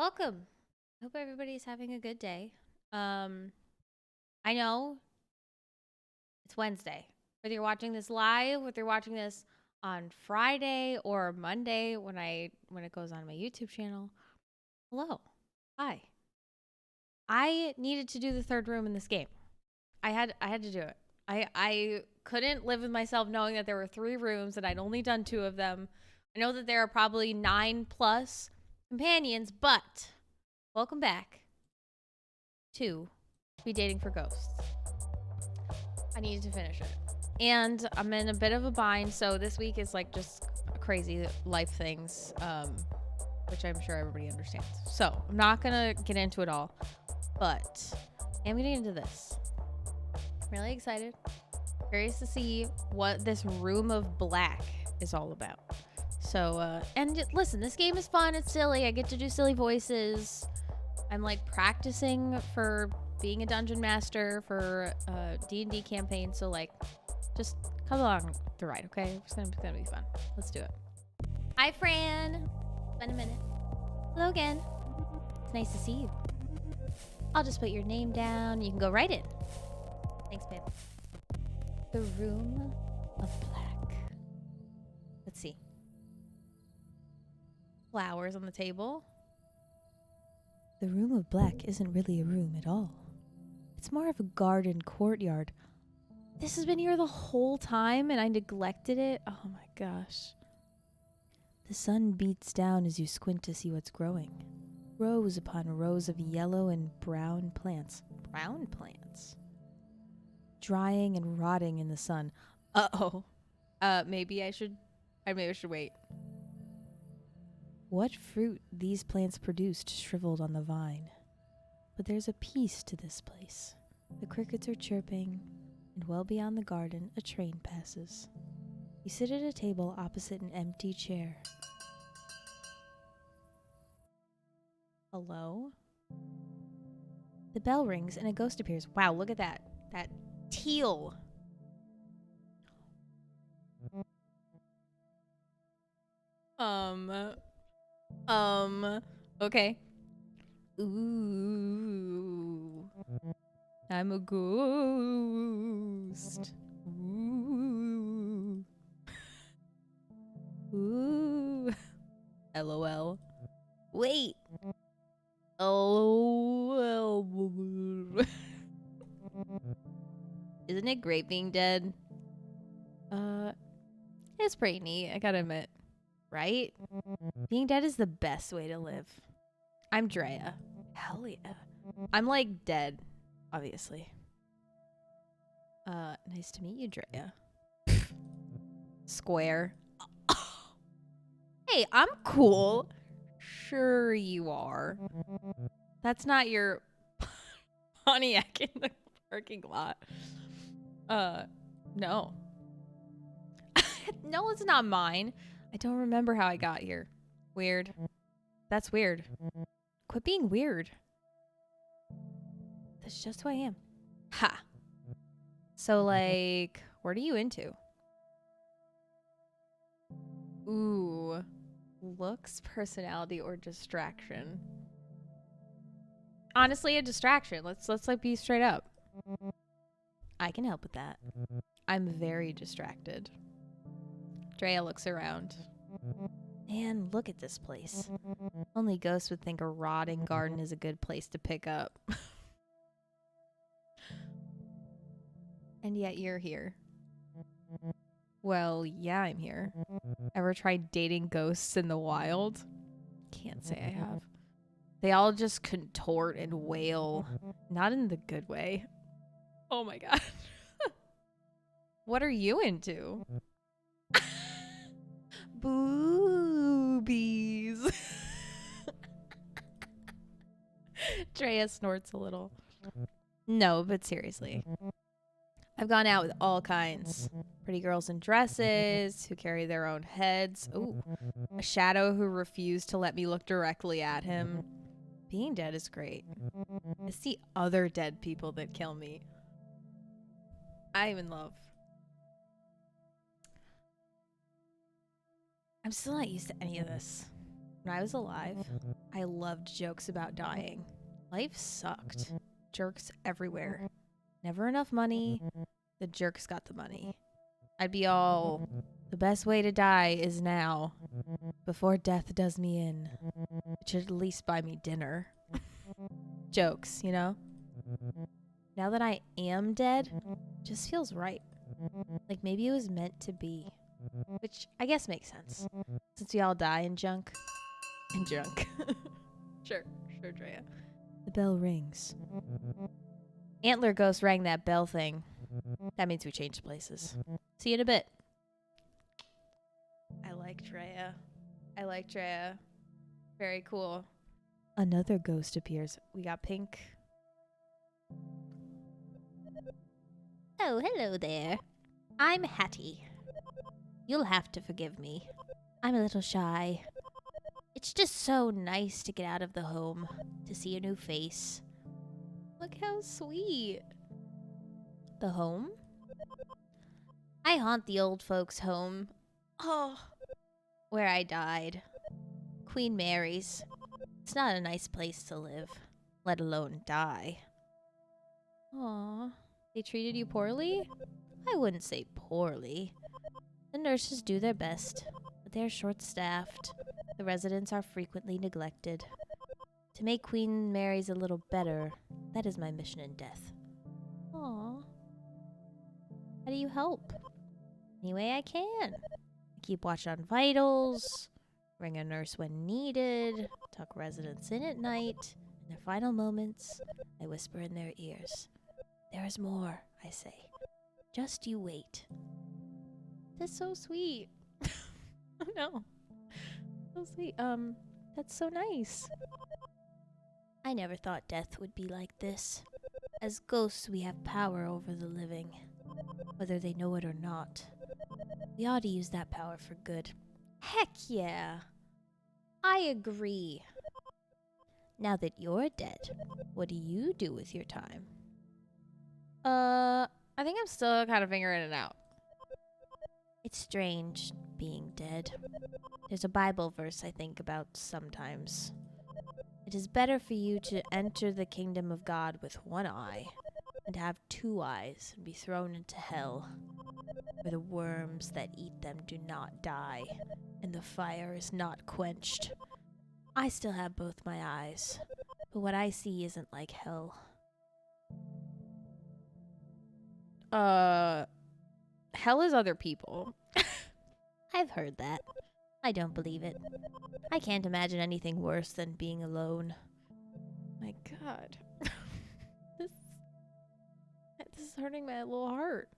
Welcome. Hope everybody's having a good day. I know it's Wednesday. Whether you're watching this live, whether you're watching this on Friday or Monday when it goes on my YouTube channel. Hello. Hi. I needed to do the third room in this game. I had to do it. I couldn't live with myself knowing that there were 3 rooms and I'd only done 2 of them. I know that there are probably 9 plus companions, but welcome back to Be Dating for Ghosts. I needed to finish it. And I'm in a bit of a bind, so this week is like just crazy life things, which I'm sure everybody understands. So I'm not gonna get into it all, but I'm getting into this. I'm really excited. Curious to see what this room of black is all about. So, and listen, this game is fun. It's silly. I get to do silly voices. I'm like practicing for being a dungeon master for D&D campaign. So like, just come along the ride, okay? It's gonna be fun. Let's do it. Hi, Fran. It's been a minute. Hello again. It's nice to see you. I'll just put your name down. You can go right in. Thanks, babe. The Room of Black. Let's see. Flowers on the table. The Room of Black isn't really a room at all. It's more of a garden courtyard. This has been here the whole time and I neglected it. Oh my gosh. The sun beats down as you squint to see what's growing. Rows upon rows of yellow and brown plants. Brown plants? Drying and rotting in the sun. Uh-oh. Maybe I should wait. What fruit these plants produced shriveled on the vine. But there's a peace to this place. The crickets are chirping, and well beyond the garden, a train passes. You sit at a table opposite an empty chair. Hello? The bell rings and a ghost appears. Wow, look at that. That teal. Okay. Ooh. I'm a ghost. Ooh. Ooh. LOL. Wait. LOL. Isn't it great being dead? It's pretty neat, I gotta admit. Right? Being dead is the best way to live. I'm Drea. Hell yeah. I'm like dead, obviously. Nice to meet you, Drea. Square. Hey, I'm cool. Sure you are. That's not your Pontiac in the parking lot. No. No, it's not mine. I don't remember how I got here. Weird. That's weird. Quit being weird. That's just who I am. Ha. So, like, what are you into? Ooh. Looks, personality, or distraction? Honestly, a distraction. Let's like be straight up. I can help with that. I'm very distracted. Drea looks around. Man, look at this place. Only ghosts would think a rotting garden is a good place to pick up. And yet you're here. Well, yeah, I'm here. Ever tried dating ghosts in the wild? Can't say I have. They all just contort and wail. Not in the good way. Oh my god. What are you into? Boobies. Drea snorts a little. No, but seriously. I've gone out with all kinds. Pretty girls in dresses who carry their own heads. Ooh. A shadow who refused to let me look directly at him. Being dead is great. It's the other dead people that kill me. I'm in love. I'm still not used to any of this. When I was alive, I loved jokes about dying. Life sucked. Jerks everywhere. Never enough money. The jerks got the money. I'd be all, the best way to die is now, before death does me in. It should at least buy me dinner. Jokes, you know? Now that I am dead, it just feels right. Like maybe it was meant to be. Which I guess makes sense. Since we all die in junk. In junk. Sure, Drea. The bell rings. Antler Ghost rang that bell thing. That means we changed places. See you in a bit. I like Drea. Very cool. Another ghost appears. We got Pink. Oh, hello there. I'm Hattie. You'll have to forgive me. I'm a little shy. It's just so nice to get out of the home, to see a new face. Look how sweet. The home? I haunt the old folks' home. Oh, where I died. Queen Mary's. It's not a nice place to live, let alone die. Aw, they treated you poorly? I wouldn't say poorly. The nurses do their best, but they're short-staffed. The residents are frequently neglected. To make Queen Mary's a little better, that is my mission in death. Aw. How do you help? Any way I can. I keep watch on vitals, ring a nurse when needed, tuck residents in at night. In their final moments, I whisper in their ears. There is more, I say. Just you wait. That's so sweet. Oh no. So sweet. That's so nice. I never thought death would be like this. As ghosts, we have power over the living, whether they know it or not. We ought to use that power for good. Heck yeah! I agree. Now that you're dead, what do you do with your time? I think I'm still kind of figuring it out. It's strange being dead. There's a Bible verse I think about sometimes. It is better for you to enter the kingdom of God with one eye and have two eyes and be thrown into hell, where the worms that eat them do not die and the fire is not quenched. I still have both my eyes, but what I see isn't like hell. Hell is other people. I've heard that. I don't believe it. I can't imagine anything worse than being alone. My God. This is hurting my little heart.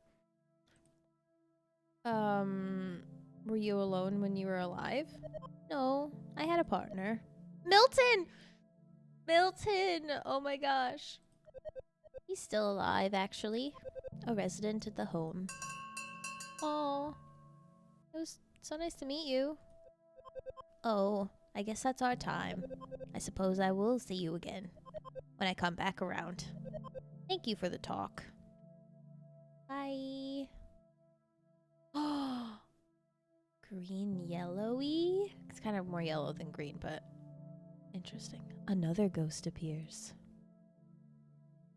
Were you alone when you were alive? No, I had a partner. Milton! Milton! Oh my gosh. He's still alive, actually. A resident at the home. Oh, it was so nice to meet you. Oh, I guess that's our time. I suppose I will see you again when I come back around. Thank you for the talk. Bye. Oh, green yellowy? It's kind of more yellow than green, but interesting. Another ghost appears.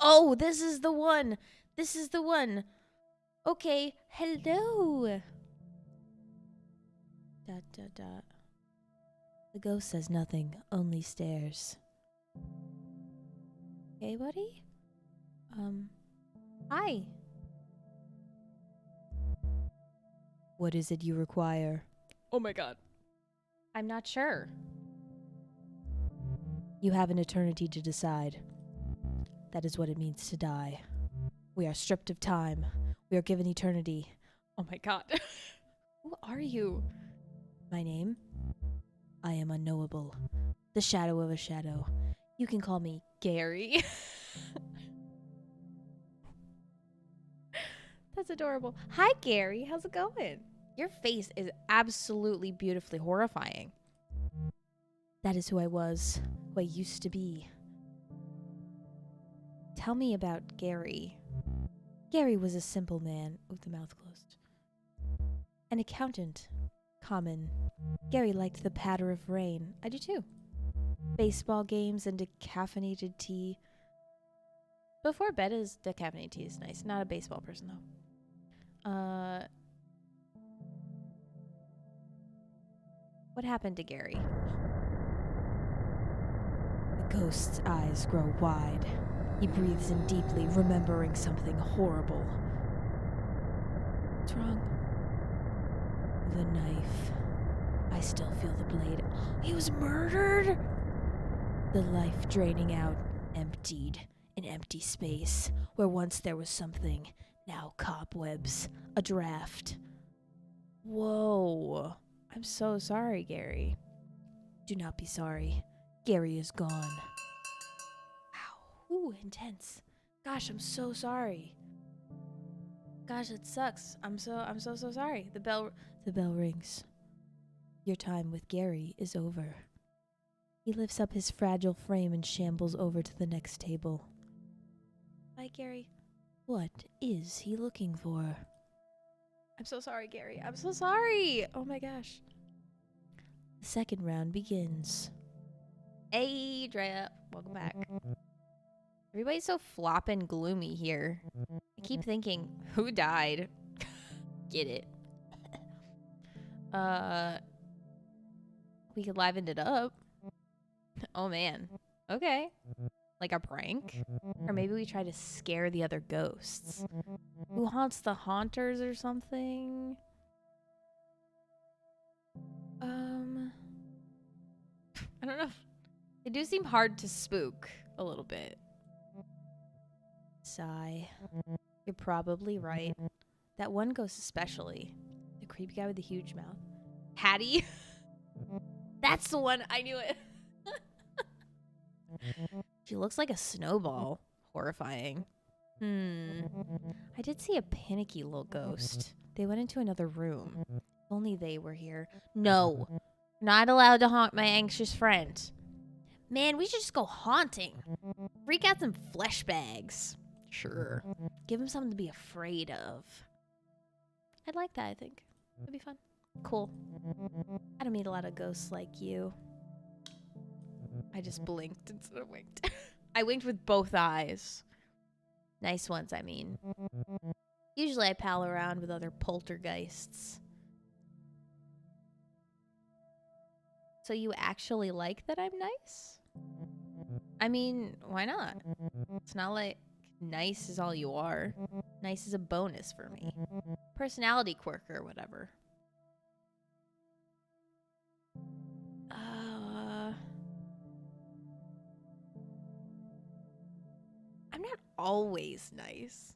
Oh, this is the one. This is the one. Okay, hello. Dot, dot, dot. The ghost says nothing, only stares. Hey, buddy? Hi. What is it you require? Oh my God. I'm not sure. You have an eternity to decide. That is what it means to die. We are stripped of time. We are given eternity. Oh my God. Who are you? My name? I am unknowable. The shadow of a shadow. You can call me Gary. That's adorable. Hi, Gary. How's it going? Your face is absolutely beautifully horrifying. That is who I was, who I used to be. Tell me about Gary. Gary was a simple man with the mouth closed. An accountant. Common. Gary liked the patter of rain. I do too. Baseball games and decaffeinated tea. Before bed is decaffeinated tea is nice. Not a baseball person though. What happened to Gary? The ghost's eyes grow wide. He breathes in deeply, remembering something horrible. What's wrong? The knife. I still feel the blade. He was murdered? The life draining out, emptied. An empty space, where once there was something, now cobwebs, a draft. Whoa. I'm so sorry, Gary. Do not be sorry. Gary is gone. Ow. Ooh, intense. Gosh, I'm so sorry. Gosh, it sucks. I'm so sorry. The bell rings. Your time with Gary is over. He lifts up his fragile frame and shambles over to the next table. Bye, Gary. What is he looking for? I'm so sorry, Gary. I'm so sorry. Oh my gosh. The second round begins. Hey, Drea. Welcome back. Everybody's so flop and gloomy here. I keep thinking, who died? Get it. We could liven it up. Oh man. Okay. Like a prank? Or maybe we try to scare the other ghosts. Who haunts the haunters or something? I don't know. They do seem hard to spook a little bit. Sigh. You're probably right. That one ghost especially. The creepy guy with the huge mouth. Hattie? That's the one. I knew it. She looks like a snowball. Horrifying. I did see a panicky little ghost. They went into another room. If only they were here. No. Not allowed to haunt my anxious friend. Man, we should just go haunting. Freak out some flesh bags. Sure. Give him something to be afraid of. I'd like that, I think. It'd be fun. Cool. I don't meet a lot of ghosts like you. I just blinked instead of winked. I winked with both eyes. Nice ones, I mean. Usually I pal around with other poltergeists. So you actually like that I'm nice? I mean, why not? It's not like nice is all you are. Nice is a bonus for me. Personality quirk or whatever. I'm not always nice.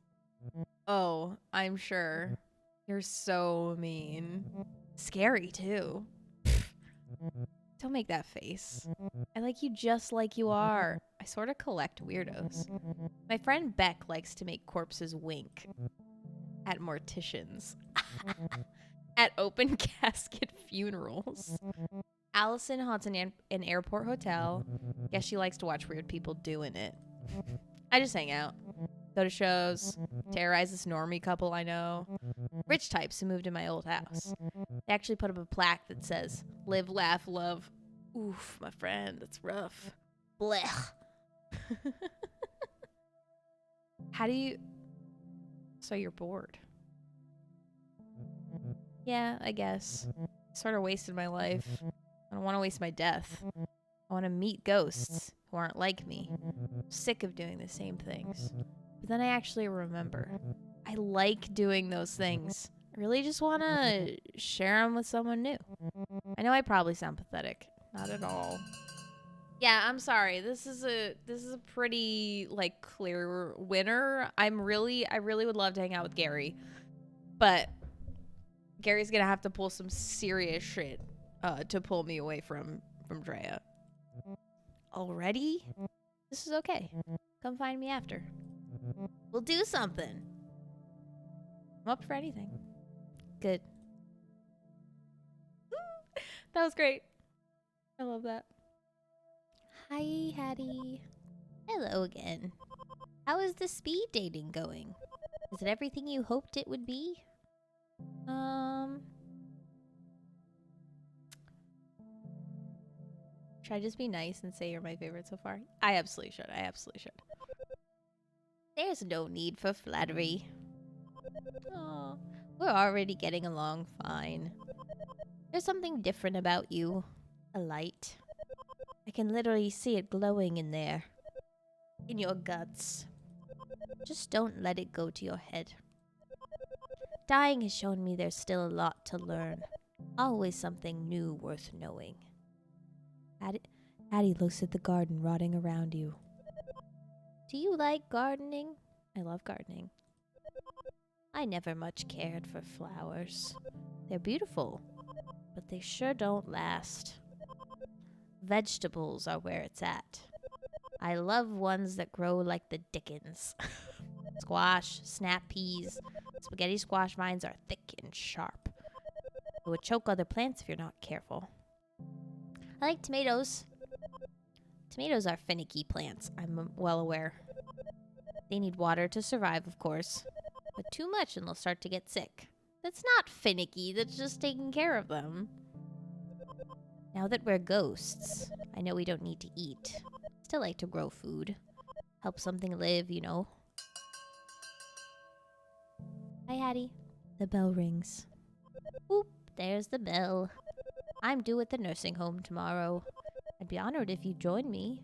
Oh, I'm sure. You're so mean. Scary, too. Don't make that face. I like you just like you are. I sort of collect weirdos. My friend Beck likes to make corpses wink. At morticians. At open casket funerals. Allison haunts an airport hotel. Guess she likes to watch weird people doing it. I just hang out. Go to shows. Terrorize this normie couple I know. Rich types who moved in my old house. They actually put up a plaque that says, live, laugh, love. Oof, my friend, that's rough. Blech. How do you... So you're bored. Yeah, I guess. Sort of wasted my life. I don't want to waste my death. I want to meet ghosts who aren't like me. I'm sick of doing the same things. But then I actually remember. I like doing those things. I really just want to share them with someone new. I know I probably sound pathetic. Not at all. Yeah, I'm sorry. This is a pretty like clear winner. I really would love to hang out with Gary. But Gary's going to have to pull some serious shit to pull me away from Drea. Already? This is okay. Come find me after. We'll do something. I'm up for anything. Good. That was great. I love that. Hi, Hattie. Hello again. How is the speed dating going? Is it everything you hoped it would be? Should I just be nice and say you're my favorite so far? I absolutely should. I absolutely should. There's no need for flattery. Oh, we're already getting along fine. There's something different about you. A light. I can literally see it glowing in there. In your guts. Just don't let it go to your head. Dying has shown me there's still a lot to learn. Always something new worth knowing. Addie looks at the garden rotting around you. Do you like gardening? I love gardening. I never much cared for flowers. They're beautiful, but they sure don't last. Vegetables are where it's at. I love ones that grow like the dickens. Squash, snap peas, spaghetti squash vines are thick and sharp. It would choke other plants if you're not careful. I like tomatoes. Tomatoes are finicky plants, I'm well aware. They need water to survive, of course, but too much and they'll start to get sick. That's not finicky, that's just taking care of them. Now that we're ghosts, I know we don't need to eat. Still like to grow food. Help something live, you know. Hi, Hattie. The bell rings. Oop, there's the bell. I'm due at the nursing home tomorrow. I'd be honored if you join me.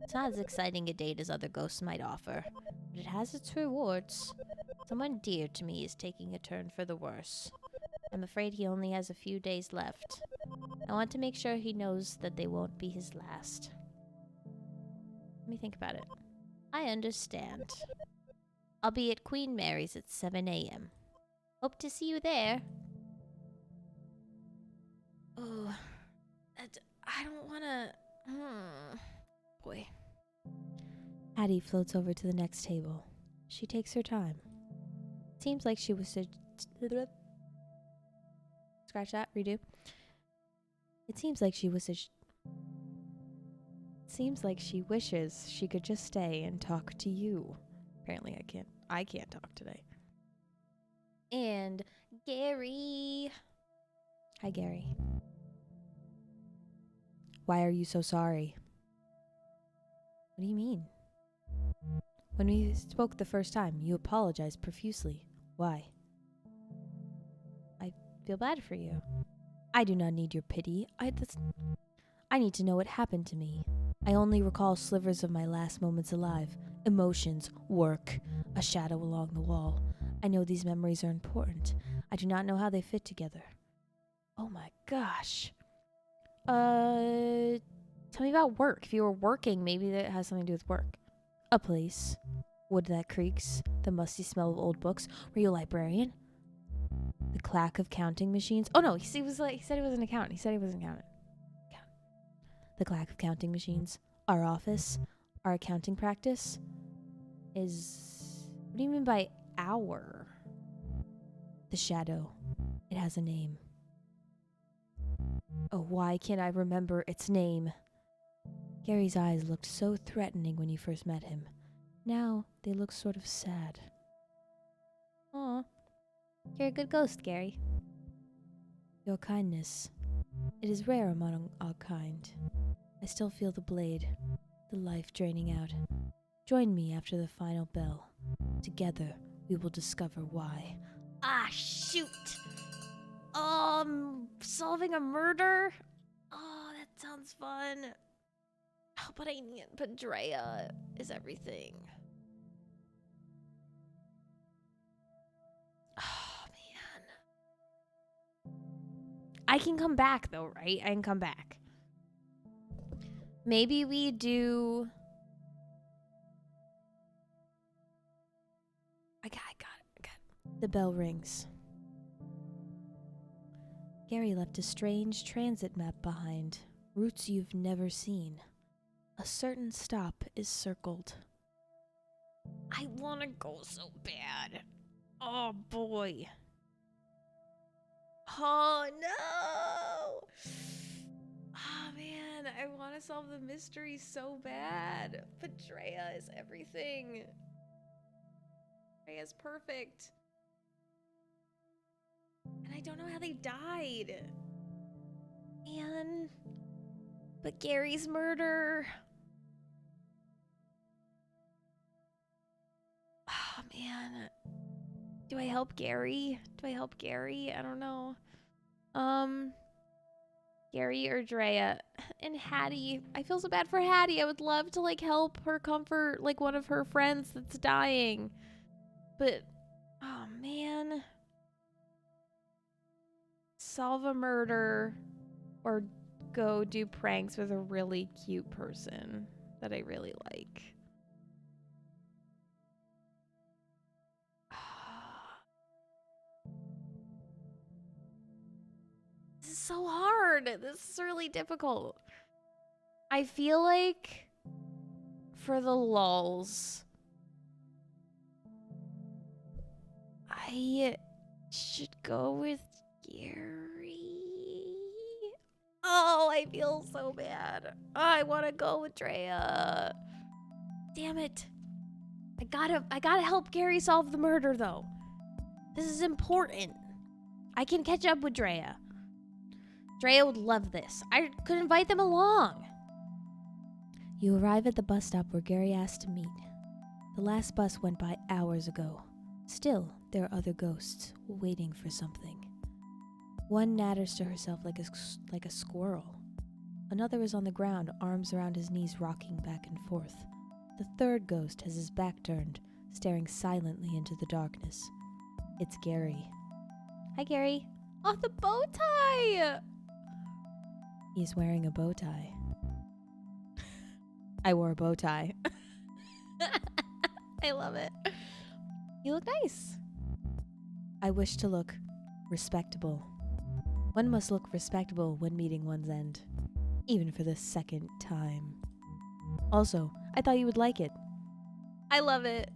It's not as exciting a date as other ghosts might offer, but it has its rewards. Someone dear to me is taking a turn for the worse. I'm afraid he only has a few days left. I want to make sure he knows that they won't be his last. Let me think about it. I understand. I'll be at Queen Mary's at 7 a.m. Hope to see you there. Oh, I don't want to... Boy. Hattie floats over to the next table. She takes her time. Seems like she was... Scratch that, redo. It seems like she was... Seems like she wishes she could just stay and talk to you. Apparently I can't talk today. And Gary. Hi, Gary. Why are you so sorry? What do you mean? When we spoke the first time, you apologized profusely. Why? I feel bad for you. I do not need your pity. I need to know what happened to me. I only recall slivers of my last moments alive. Emotions, work, a shadow along the wall. I know these memories are important. I do not know how they fit together. Oh my gosh. Tell me about work. If you were working, maybe that has something to do with work. A place. Wood that creaks. The musty smell of old books. Were you a librarian? The clack of counting machines. Oh no, he said he was an accountant. He said he was an accountant. The clack of counting machines. Our office. Our accounting practice. What do you mean by our? The shadow. It has a name. Oh, why can't I remember its name? Gary's eyes looked so threatening when you first met him. Now they look sort of sad. Aw. You're a good ghost, Gary. Your kindness. It is rare among our kind. I still feel the blade, the life draining out. Join me after the final bell. Together, we will discover why. Ah, shoot! Solving a murder? Oh, that sounds fun. Oh, but Drea is everything. Oh, man. I can come back, though, right? I can come back. Maybe we do... I got it. The bell rings. Gary left a strange transit map behind. Routes you've never seen. A certain stop is circled. I want to go so bad. Oh, boy. Oh, no. Oh, man. I want to solve the mystery so bad. But Drea is everything. Drea's perfect. And I don't know how they died. Man. But Gary's murder. Oh, man. Do I help Gary? I don't know. Gary or Drea. And Hattie. I feel so bad for Hattie. I would love to, like, help her comfort, like, one of her friends that's dying. But, oh, man. Solve a murder or go do pranks with a really cute person that I really like. This is so hard. This is really difficult. I feel like for the lulz, I should go with Gary. Oh, I feel so bad. I want to go with Drea. Damn it. I gotta help Gary solve the murder, though. This is important. I can catch up with Drea. Drea would love this. I could invite them along. You arrive at the bus stop where Gary asked to meet. The last bus went by hours ago. Still, there are other ghosts waiting for something. One natters to herself like a squirrel. Another is on the ground, arms around his knees, rocking back and forth. The third ghost has his back turned, staring silently into the darkness. It's Gary. Hi, Gary. Oh, the bow tie! He's wearing a bow tie. I wore a bow tie. I love it. You look nice. I wish to look respectable. One must look respectable when meeting one's end, even for the second time. Also, I thought you would like it. I love it.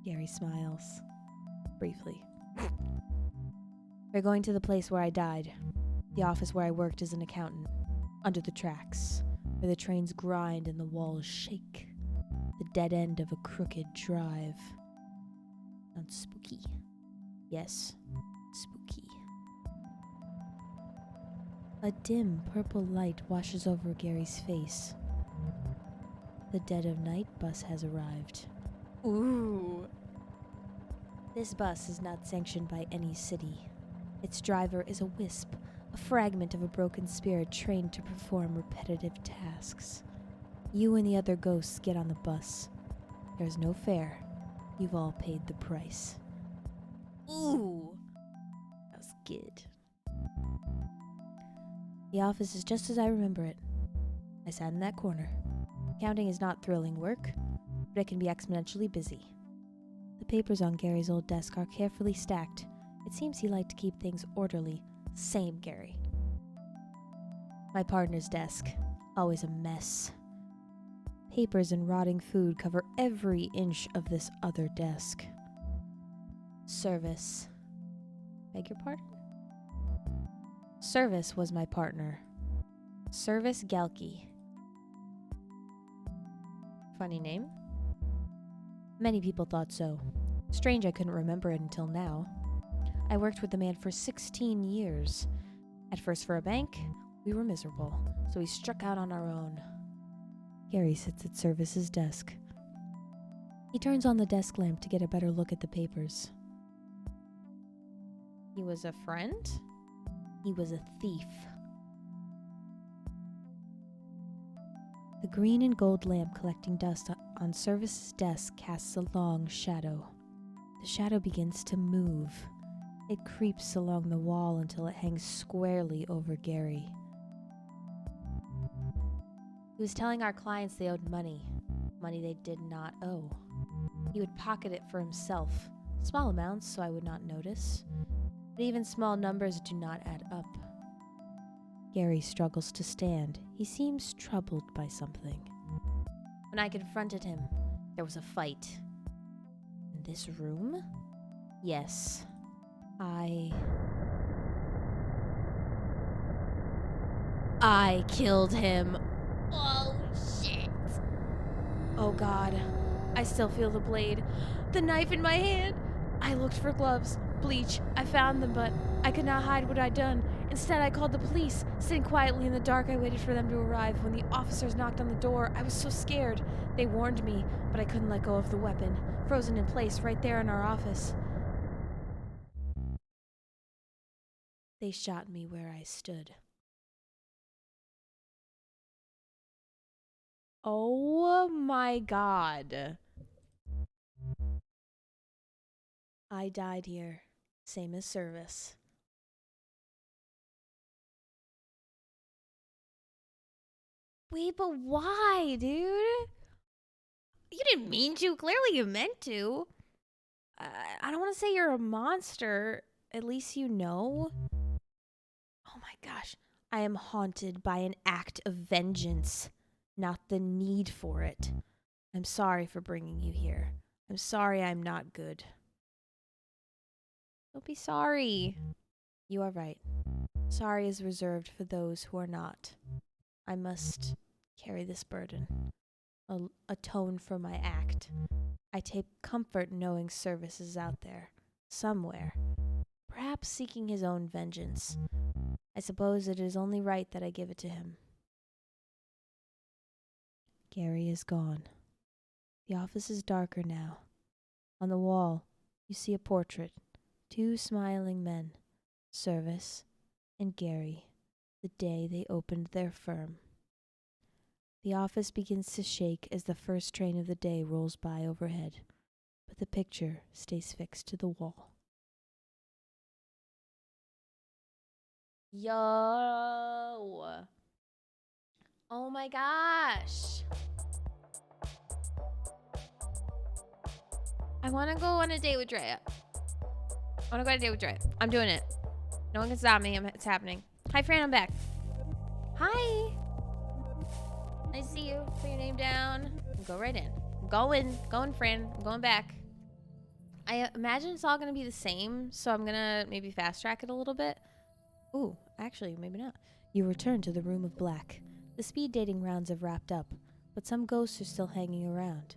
Gary smiles. Briefly. We're going to the place where I died. The office where I worked as an accountant. Under the tracks, where the trains grind and the walls shake. The dead end of a crooked drive. Sounds spooky. Yes, spooky. A dim purple light washes over Gary's face. The dead of night bus has arrived. Ooh. This bus is not sanctioned by any city. Its driver is a wisp, a fragment of a broken spirit trained to perform repetitive tasks. You and the other ghosts get on the bus. There's no fare. You've all paid the price. Ooh. That was good. The office is just as I remember it. I sat in that corner. Counting is not thrilling work, but it can be exponentially busy. The papers on Gary's old desk are carefully stacked. It seems he liked to keep things orderly. Same Gary. My partner's desk. Always a mess. Papers and rotting food cover every inch of this other desk. Service. Beg your pardon? Service was my partner. Service Gelke. Funny name? Many people thought so. Strange I couldn't remember it until now. I worked with the man for 16 years. At first for a bank, we were miserable, so we struck out on our own. Gary sits at Service's desk. He turns on the desk lamp to get a better look at the papers. He was a friend? He was a thief. The green and gold lamp collecting dust on Service's desk casts a long shadow. The shadow begins to move. It creeps along the wall until it hangs squarely over Gary. He was telling our clients they owed money they did not owe. He would pocket it for himself, small amounts so I would not notice, but even small numbers do not add up. Gary struggles to stand. He seems troubled by something. When I confronted him, there was a fight. In this room? Yes. I killed him. Oh, shit. Oh, God. I still feel the blade. The knife in my hand. I looked for gloves, bleach. I found them, but I could not hide what I'd done. Instead, I called the police. Sitting quietly in the dark, I waited for them to arrive. When the officers knocked on the door, I was so scared. They warned me, but I couldn't let go of the weapon, frozen in place right there in our office. They shot me where I stood. Oh my God. I died here, same as Service. Wait, but why, dude? You didn't mean to. Clearly, you meant to. I don't want to say you're a monster. At least you know. Oh my gosh. I am haunted by an act of vengeance, not the need for it. I'm sorry for bringing you here. I'm sorry I'm not good. Don't be sorry. You are right. Sorry is reserved for those who are not. I must carry this burden, atone for my act. I take comfort knowing Service is out there, somewhere, perhaps seeking his own vengeance. I suppose it is only right that I give it to him. Gary is gone. The office is darker now. On the wall, you see a portrait. 2 smiling men, Service and Gary, the day they opened their firm. The office begins to shake as the first train of the day rolls by overhead, but the picture stays fixed to the wall. Yo! Oh my gosh! I want to go on a date with Drea. I want to go on a date with Drea. I'm doing it. No one can stop me. It's happening. Hi, Fran. I'm back. Hi. Nice to see you. Put your name down. Go right in. I'm going, Fran. I'm going back. I imagine it's all going to be the same, so I'm going to maybe fast track it a little bit. Ooh, actually, maybe not. You return to the room of black. The speed dating rounds have wrapped up, but some ghosts are still hanging around.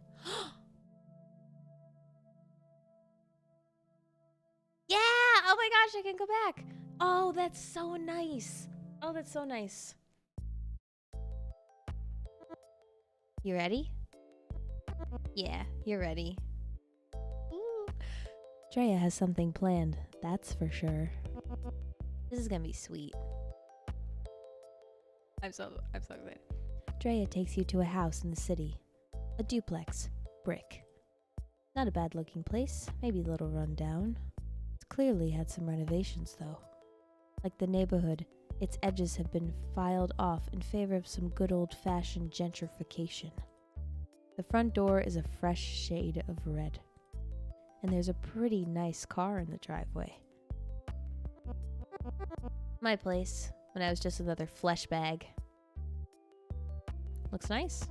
Yeah! Oh my gosh, I can go back. Oh, that's so nice. Oh, that's so nice. You ready? Yeah, you're ready. Ooh. Drea has something planned, that's for sure. This is gonna be sweet. I'm so excited. Drea takes you to a house in the city. A duplex, brick. Not a bad looking place, maybe a little run down. It's clearly had some renovations though. Like the neighborhood, its edges have been filed off in favor of some good old fashioned gentrification. The front door is a fresh shade of red. And there's a pretty nice car in the driveway. My place, when I was just another flesh bag. Looks nice.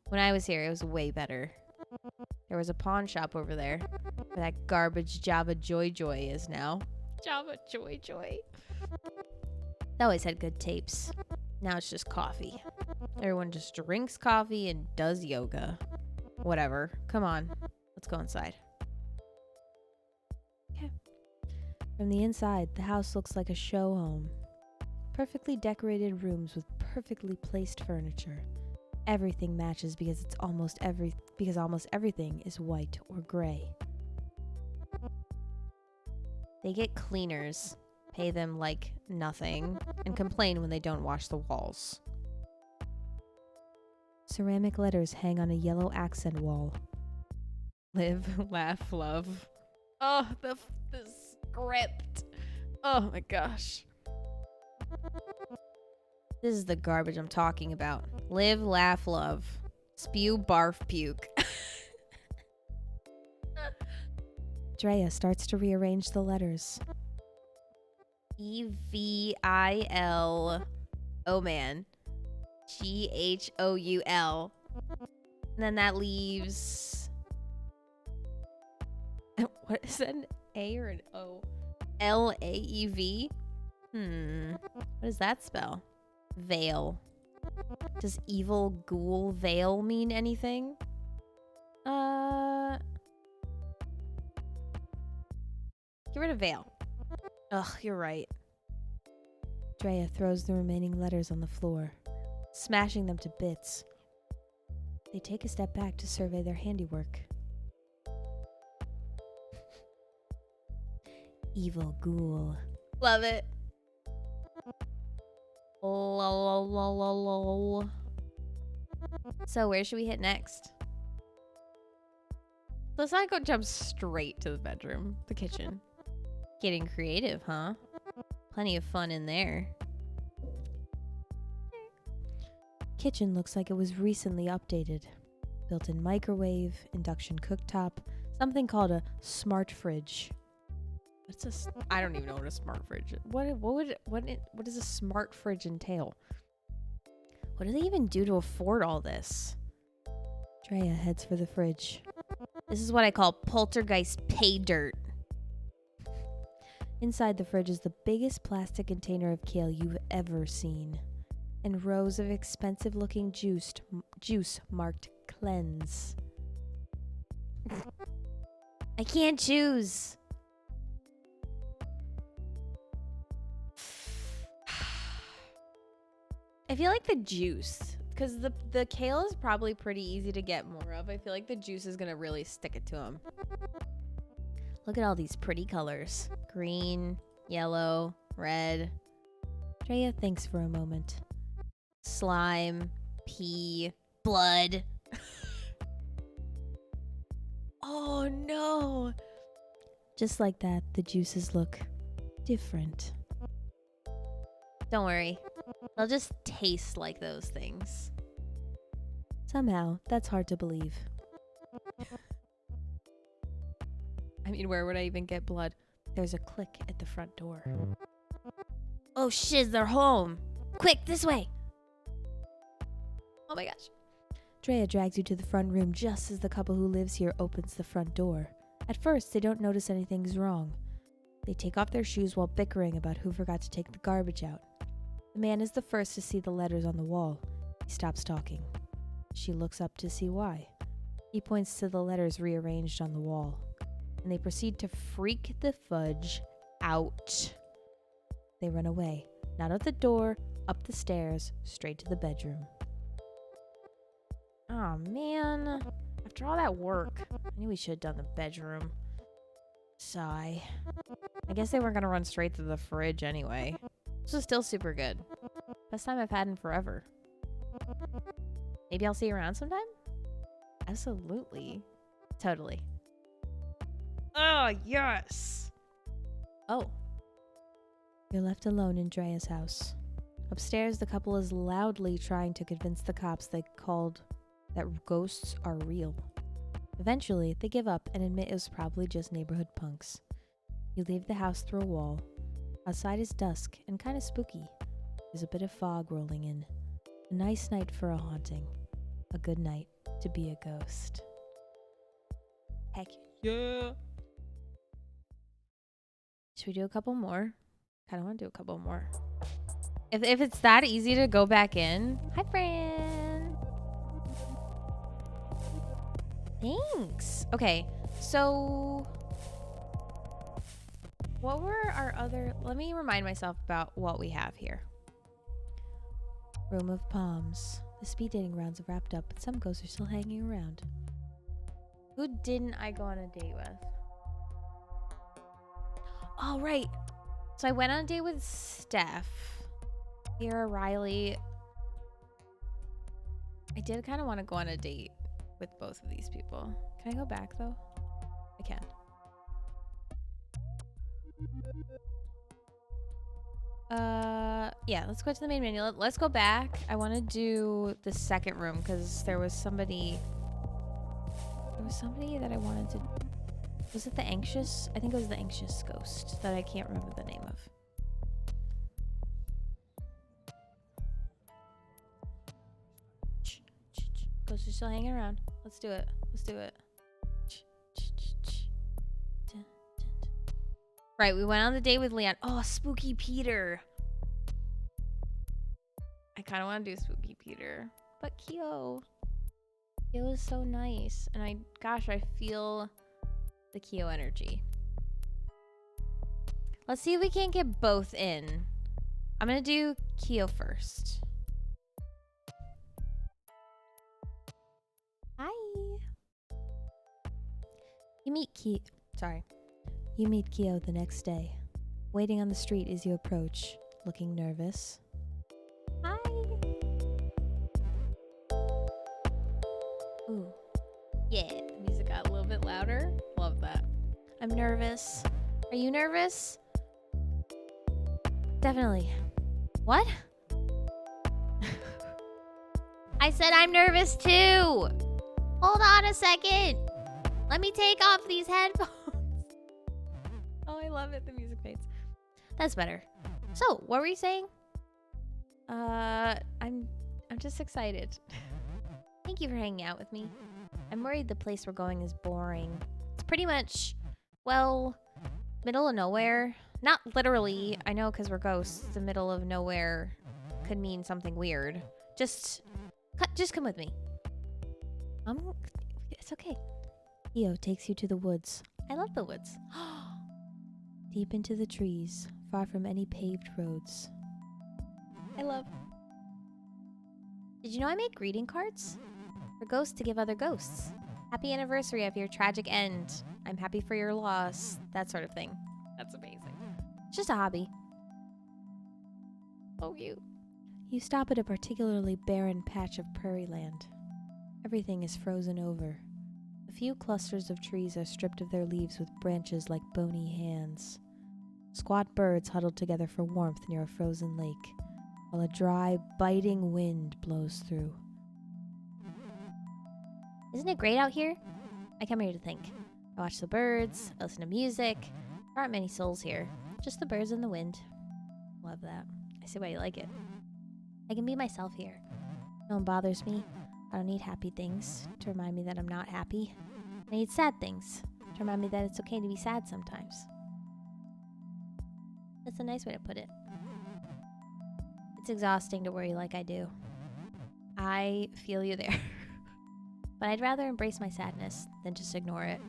When I was here, it was way better. There was a pawn shop over there, where that garbage Java Joy Joy is now. Java Joy Joy. They always had good tapes. Now it's just coffee. Everyone just drinks coffee and does yoga. Whatever. Come on. Let's go inside. Okay. From the inside, the house looks like a show home. Perfectly decorated rooms with perfectly placed furniture. Everything matches because almost everything is white or gray. They get cleaners, pay them like nothing, and complain when they don't wash the walls. Ceramic letters hang on a yellow accent wall. Live, laugh, love. Oh, the script. Oh my gosh. This is the garbage I'm talking about. Live, laugh, love. Spew, barf, puke. Drea starts to rearrange the letters. EVIL. Oh man. GHOUL. And then that leaves. What is that? An A or an O? LAEV? What does that spell? Veil. Does evil ghoul veil mean anything? Get rid of veil. Ugh, you're right. Drea throws the remaining letters on the floor, smashing them to bits. They take a step back to survey their handiwork. Evil ghoul. Love it. Lol. So where should we hit next? Let's not go jump straight to the bedroom, the kitchen. Getting creative, huh? Plenty of fun in there. Kitchen looks like it was recently updated. Built-in microwave, induction cooktop, something called a smart fridge. I don't even know what a smart fridge is. What does a smart fridge entail? What do they even do to afford all this? Drea heads for the fridge. This is what I call poltergeist pay dirt. Inside the fridge is the biggest plastic container of kale you've ever seen, and rows of expensive-looking juice marked cleanse. I can't choose. I feel like the juice, because the kale is probably pretty easy to get more of. I feel like the juice is going to really stick it to them. Look at all these pretty colors. Green, yellow, red. Drea thinks for a moment. Slime, pee, blood. Oh no. Just like that, the juices look different. Don't worry. They'll just taste like those things. Somehow, that's hard to believe. I mean, where would I even get blood? There's a click at the front door. Oh shiz, they're home. Quick, this way. Oh my gosh. Drea drags you to the front room just as the couple who lives here opens the front door. At first, they don't notice anything's wrong. They take off their shoes while bickering about who forgot to take the garbage out. The man is the first to see the letters on the wall. He stops talking. She looks up to see why. He points to the letters rearranged on the wall, and they proceed to freak the fudge out. They run away, not out the door, up the stairs, straight to the bedroom. Oh man, after all that work, I knew we should have done the bedroom. Sigh. I guess they weren't gonna run straight to the fridge anyway. This is still super good. Best time I've had in forever. Maybe I'll see you around sometime? Absolutely. Totally. Oh, yes. Oh. You're left alone in Drea's house. Upstairs, the couple is loudly trying to convince the cops that ghosts are real. Eventually, they give up and admit it was probably just neighborhood punks. You leave the house through a wall. Outside is dusk and kind of spooky. There's a bit of fog rolling in. A nice night for a haunting. A good night to be a ghost. Heck yeah! Should we do a couple more? Kind of want to do a couple more. If it's that easy to go back in. Hi, Fran. Thanks. Okay, so what were our other... Let me remind myself about what we have here. Room of Palms. The speed dating rounds have wrapped up, but some ghosts are still hanging around. Who didn't I go on a date with? Oh, right. So I went on a date with Steph, Kira, Riley. I did kind of want to go on a date with both of these people. Can I go back, though? I can. Yeah, let's go to the main menu. Let's go back. I want to do the second room because there was somebody that I wanted to... Was it the anxious? I think it was the anxious ghost that I can't remember the name of. Ghosts are still hanging around. Let's do it. Let's do it. Right, we went on the date with Leon. Oh, Spooky Peter. I kind of want to do Spooky Peter. But Kyo. Kyo is so nice. And I feel the Kyo energy. Let's see if we can't get both in. I'm gonna do Keo first. Hi. You meet Keo the next day. Waiting on the street as you approach, looking nervous. Hi. Ooh. Yeah, the music got a little bit louder. Love that. I'm nervous. Are you nervous? Definitely. What? I said I'm nervous too. Hold on a second. Let me take off these headphones. Oh, I love it. The music fades. That's better. So, what were you saying? I'm just excited. Thank you for hanging out with me. I'm worried the place we're going is boring. It's pretty much, well, middle of nowhere. Not literally. I know because we're ghosts. The middle of nowhere could mean something weird. Just come with me. It's okay. Keo takes you to the woods. I love the woods. Deep into the trees, far from any paved roads. I love. Did you know I make greeting cards? For ghosts to give other ghosts. Happy anniversary of your tragic end. I'm happy for your loss. That sort of thing. That's amazing. It's just a hobby. Oh, cute. You stop at a particularly barren patch of prairie land. Everything is frozen over. A few clusters of trees are stripped of their leaves with branches like bony hands. Squat birds huddle together for warmth near a frozen lake, while a dry, biting wind blows through. Isn't it great out here? I come here to think. I watch the birds, I listen to music. There aren't many souls here, just the birds and the wind. Love that. I see why you like it. I can be myself here. No one bothers me. I don't need happy things to remind me that I'm not happy. I need sad things to remind me that it's okay to be sad sometimes. That's a nice way to put it. It's exhausting to worry like I do. I feel you there. But I'd rather embrace my sadness than just ignore it.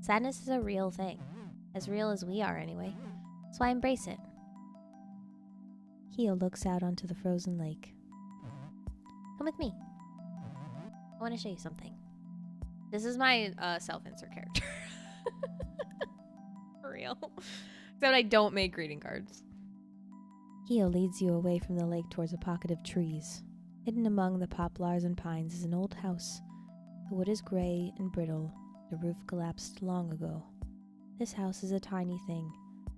Sadness is a real thing. As real as we are anyway. So I embrace it. Keo looks out onto the frozen lake. Come with me. I want to show you something. This is my self-insert character. For real. Except I don't make greeting cards. Keo leads you away from the lake towards a pocket of trees. Hidden among the poplars and pines is an old house. The wood is gray and brittle. The roof collapsed long ago. This house is a tiny thing.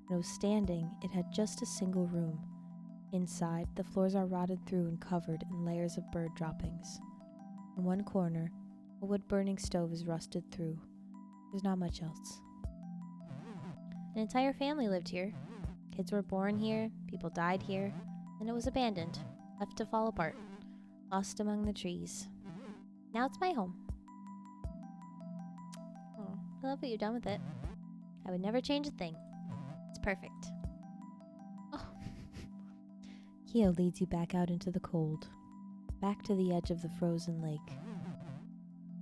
When it was standing, it had just a single room. Inside, the floors are rotted through and covered in layers of bird droppings. In one corner, a wood-burning stove is rusted through. There's not much else. An entire family lived here. Kids were born here, people died here, and it was abandoned, left to fall apart, lost among the trees. Now it's my home. Oh, I love what you've done with it. I would never change a thing. It's perfect. Oh. Keo leads you back out into the cold, back to the edge of the frozen lake.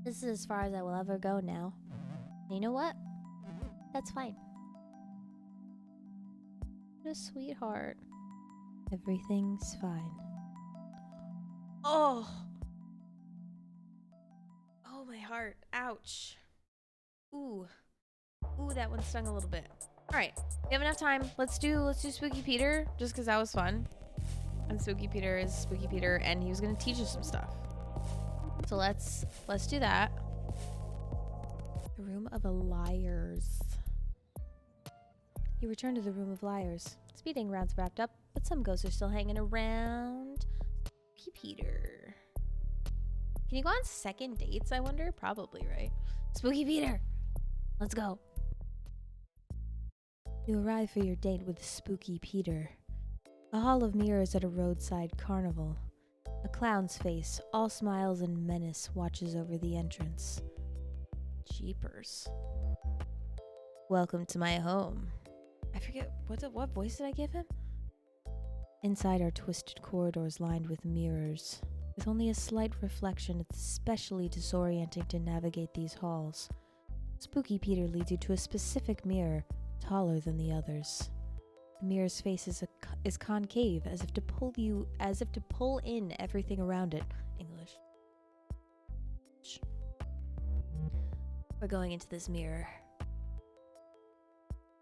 This is as far as I will ever go now. And you know what? That's fine. What a sweetheart. Everything's fine. Oh! Oh, my heart. Ouch. Ooh. Ooh, that one stung a little bit. Alright, we have enough time. Let's do Spooky Peter, just because that was fun. And Spooky Peter is Spooky Peter, and he was going to teach us some stuff. So let's do that. The Room of Liars. You return to the Room of Liars. Speeding rounds wrapped up, but some ghosts are still hanging around. Spooky Peter. Can you go on second dates, I wonder? Probably, right? Spooky Peter! Let's go. You arrive for your date with Spooky Peter. A hall of mirrors at a roadside carnival. A clown's face, all smiles and menace, watches over the entrance. Jeepers. Welcome to my home. I forget, what voice did I give him? Inside are twisted corridors lined with mirrors. With only a slight reflection, it's especially disorienting to navigate these halls. Spooky Peter leads you to a specific mirror, taller than the others. The mirror's face is is concave, as if to pull in everything around it. English. We're going into this mirror.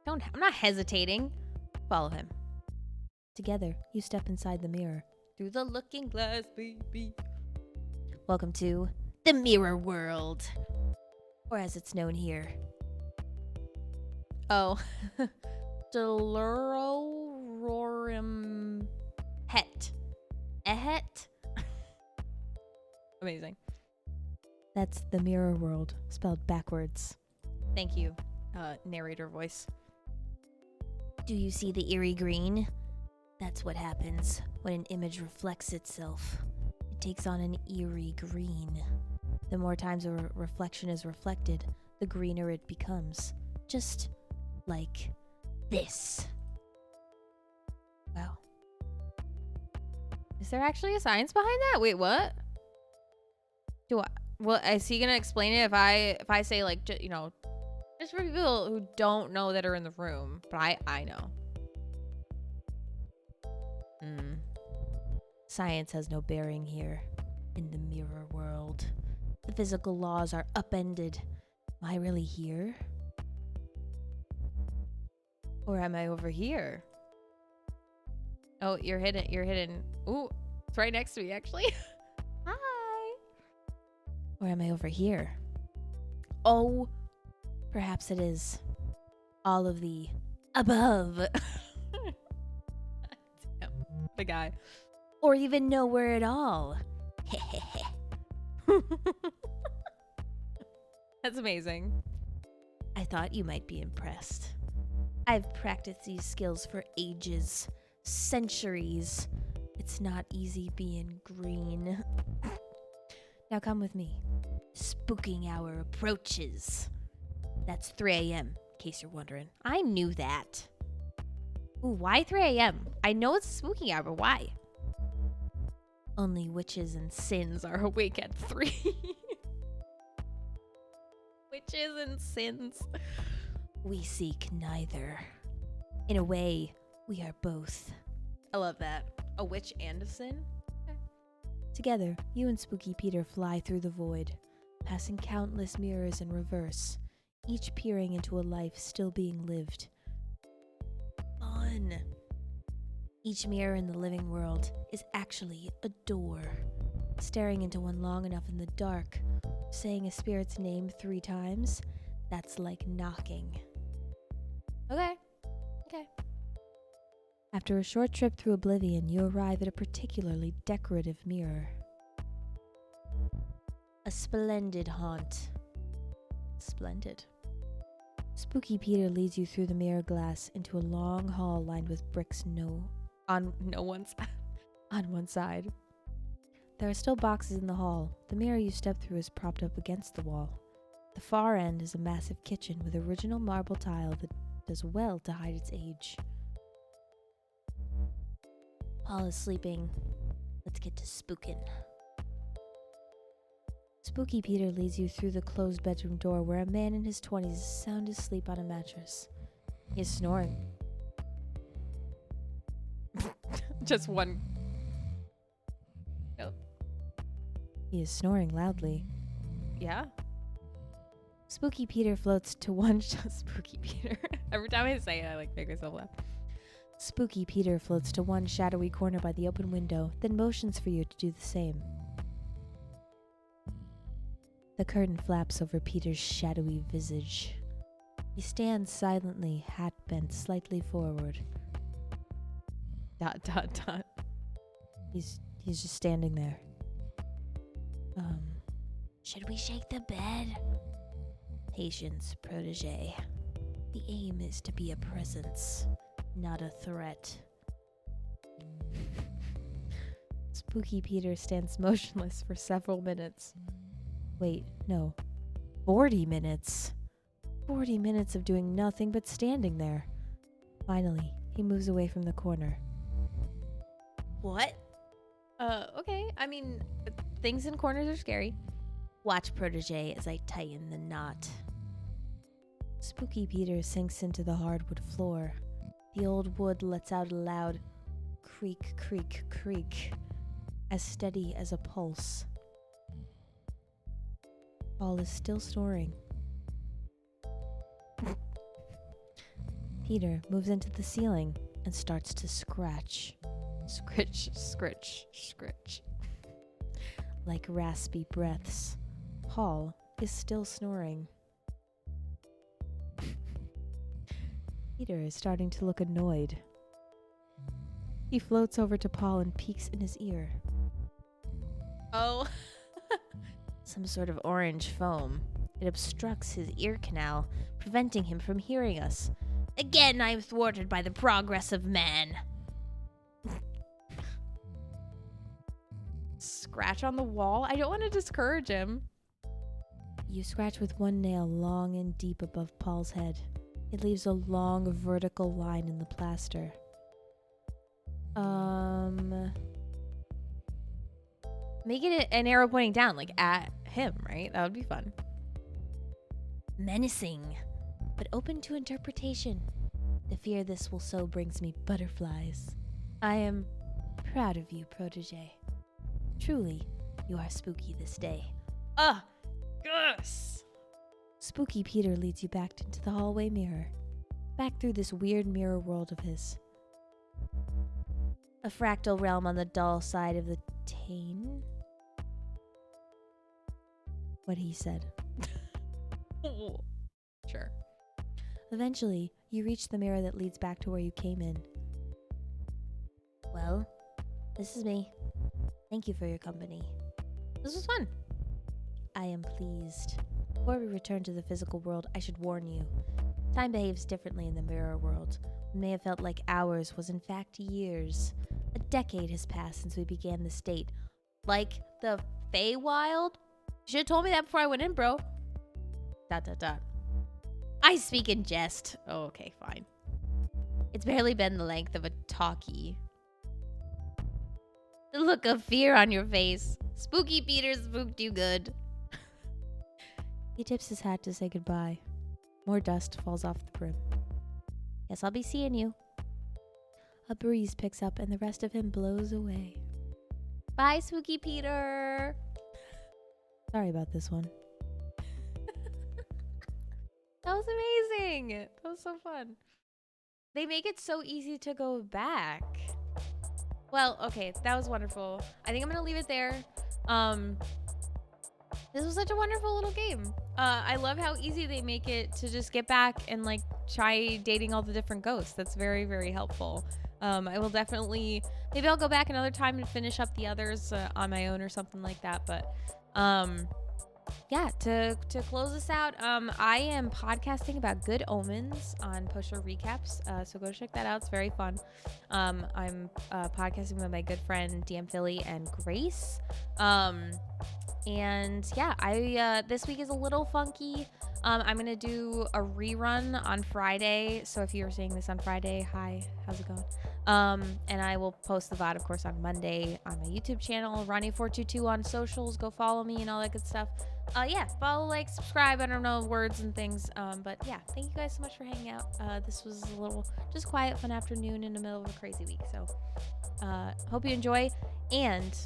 I'm not hesitating. Follow him. Together, you step inside the mirror. Through the looking glass, baby. Welcome to the Mirror World. Or as it's known here. Oh. Delurorum Het. Ehet? Amazing. That's the Mirror World, spelled backwards. Thank you, narrator voice. Do you see the eerie green? That's what happens when an image reflects itself. It takes on an eerie green. The more times a reflection is reflected, the greener it becomes. Just like this. Wow. Is there actually a science behind that? Wait, what? Well, is he gonna explain it if I say, like, just for people who don't know that are in the room, but I know. Science has no bearing here in the Mirror World. The physical laws are upended. Am I really here? Or am I over here? Oh, you're hidden. Ooh, it's right next to me, actually. Hi. Or am I over here? Oh, perhaps it is all of the above. The guy. Or even nowhere at all. That's amazing. I thought you might be impressed. I've practiced these skills for ages, centuries. It's not easy being green. Now come with me. Spooking hour approaches. That's 3 a.m., in case you're wondering. I knew that. Ooh, why 3 a.m.? I know it's spooking hour, but why? Only witches and sins are awake at 3. Witches and sins. We seek neither. In a way, we are both. I love that. A witch and a sin? Okay. Together, you and Spooky Peter fly through the void, passing countless mirrors in reverse, each peering into a life still being lived. Fun! Each mirror in the living world is actually a door. Staring into one long enough in the dark, saying a spirit's name 3 times, that's like knocking. Okay. After a short trip through oblivion, you arrive at a particularly decorative mirror. A splendid haunt. Splendid. Spooky Peter leads you through the mirror glass into a long hall lined with bricks on one side. There are still boxes in the hall. The mirror you step through is propped up against the wall. The far end is a massive kitchen with original marble tile that does well to hide its age. Paul is sleeping. Let's get to spookin'. Spooky Peter leads you through the closed bedroom door where a man in his 20s is sound asleep on a mattress. He is snoring. Just one. Nope. He is snoring loudly. Yeah? Spooky Peter floats to one Spooky Peter. Every time I say it, I make myself laugh. Spooky Peter floats to one shadowy corner by the open window, then motions for you to do the same. The curtain flaps over Peter's shadowy visage. He stands silently, hat bent slightly forward. ... He's just standing there. Should we shake the bed? Patience, protege. The aim is to be a presence, not a threat. Spooky Peter stands motionless for several minutes. Wait, no. 40 minutes. 40 minutes of doing nothing but standing there. Finally, he moves away from the corner. What? Okay. I mean, things in corners are scary. Watch, protege, as I tighten the knot. Spooky Peter sinks into the hardwood floor. The old wood lets out a loud Creak, creak, creak. As steady as a pulse. Paul is still snoring. Peter moves into the ceiling and starts to scratch. Scritch, scritch, scritch. Like raspy breaths. Paul is still snoring. Peter is starting to look annoyed. He floats over to Paul and peeks in his ear. Oh. Some sort of orange foam. It obstructs his ear canal, preventing him from hearing us. Again, I am thwarted by the progress of man. Scratch on the wall? I don't want to discourage him. You scratch with one nail long and deep above Paul's head. It leaves a long vertical line in the plaster. Make it an arrow pointing down, like at him, right? That would be fun. Menacing, but open to interpretation. The fear this will sow brings me butterflies. I am proud of you, protege. Truly, you are spooky this day. Yes! Spooky Peter leads you back into the hallway mirror. Back through this weird mirror world of his. A fractal realm on the dull side of the Tane? What he said. Sure. Eventually, you reach the mirror that leads back to where you came in. Well, this is me. Thank you for your company. This was fun. I am pleased. Before we return to the physical world, I should warn you. Time behaves differently in the mirror world. What may have felt like hours was in fact years. A decade has passed since we began the state. Like the Feywild? You should have told me that before I went in, bro. ... I speak in jest. Oh, okay, fine. It's barely been the length of a talkie. The look of fear on your face. Spooky Peter spooked you good. He tips his hat to say goodbye. More dust falls off the brim. Guess I'll be seeing you. A breeze picks up and the rest of him blows away. Bye, Spooky Peter. Sorry about this one. That was amazing. That was so fun. They make it so easy to go back. Well, okay, that was wonderful. I think I'm gonna leave it there. This was such a wonderful little game. I love how easy they make it to just get back and like try dating all the different ghosts. That's very, very helpful. I will definitely, maybe I'll go back another time and finish up the others on my own or something like that. But yeah, to close this out, I am podcasting about Good Omens on Pusher Recaps, so go check that out. It's very fun. I'm podcasting with my good friend DM Philly and Grace. And yeah, this week is a little funky. I'm gonna do a rerun on Friday, so if you were seeing this on Friday, hi, how's it going? And I will post the VOD, of course, on Monday on my YouTube channel, Ronnie422 on socials. Go follow me and all that good stuff. Yeah, follow, like, subscribe. I don't know words and things. But yeah, thank you guys so much for hanging out. This was a little just quiet, fun afternoon in the middle of a crazy week. So hope you enjoy. And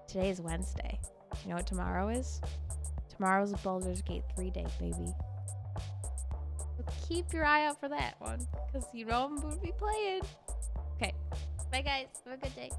today is Wednesday. You know what tomorrow is? Tomorrow's Baldur's Gate 3 day, baby. So keep your eye out for that one, because you know I'm going to be playing. Okay. Bye, guys. Have a good day.